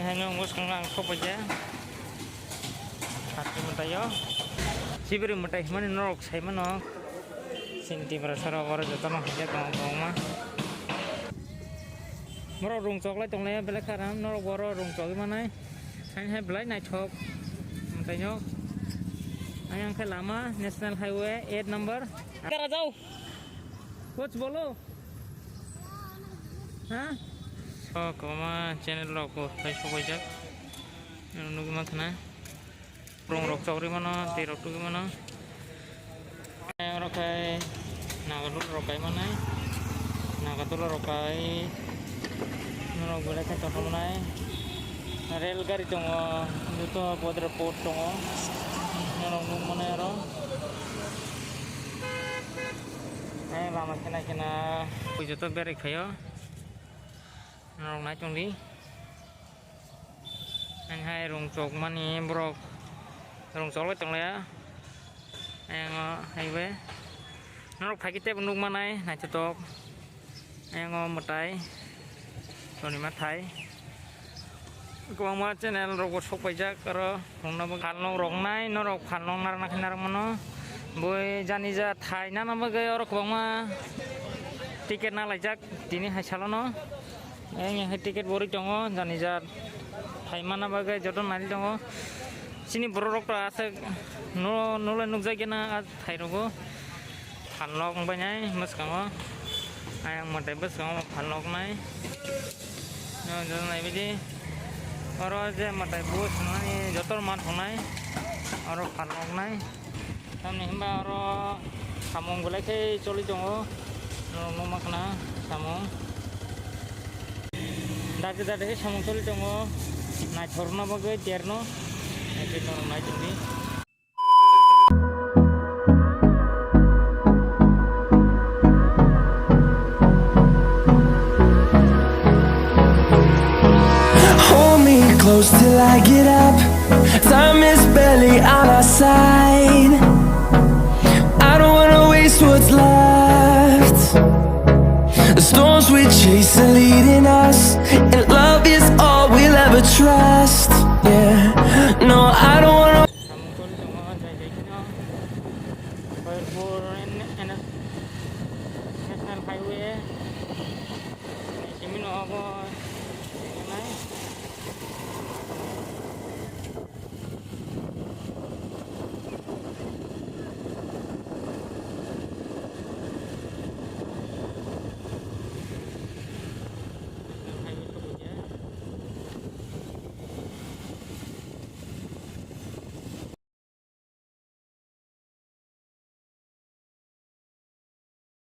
hanya ngurus kang kop aja. Bwrwi Mwtai yo. Si Bwrwi Mwtai mana norok saya mana. Sinti berasara orang jatuh nak kerja kang mah. Merok rung coklat tong leh belak karam norok boro rung coklat mana. Hanya belai naik chop. Mwtai yo. Ayang ke lama National Highway 8 number. Kara jauh. Coach bolo. Hah? So koma channel loko Facebook aja. Nunggu mana? Rong rok cokri mana? Ti rok tu mana? Rokai nagadul rokai mana? Nagadul rokai. Nurok boleh ke contoh mana? Rel gari tongo, itu border port tongo. Nurok nung mana ero? Lama kena pujuto berik kayo. Nurok naik cungli. Hai rong cok mani brok. Rong cok tong ya. Ayang highway. Nurok phai kite bundung manai naik cetok. Ayang Mwtai Bwrwi Mwtai. Kuang ma channel rok sok pajak karo rong na khalong rong nai norok khalong nar nak nar mano. Boy jani ja thai na nama gay orang kuang ma tiket na lajak dini hai salono. Ayang tiket bori tongo jani ja thai mana bagai jodoh nari tongo. Sini borok to ase no le nuk jagi na thai rogo. Khalong banyai mas kamo. Ayang Mwtai bus kamo khalong nai. No jodoh nai biji. Orang je Mwtai bus nani jodoh mat honai. Orang khalong nai. Kami hamba orang samong boleh ke coli jongo. Nong makna samong. Dak samong coli jongo. Na chorna bagai tierno. Nanti nong naik ini. Hold me close till I get up. Time is barely on our side. I don't wanna waste what's left. The storms we chase are leading us, and love is all we'll ever trust. Yeah, no, I don't wanna. National Highway. Ini no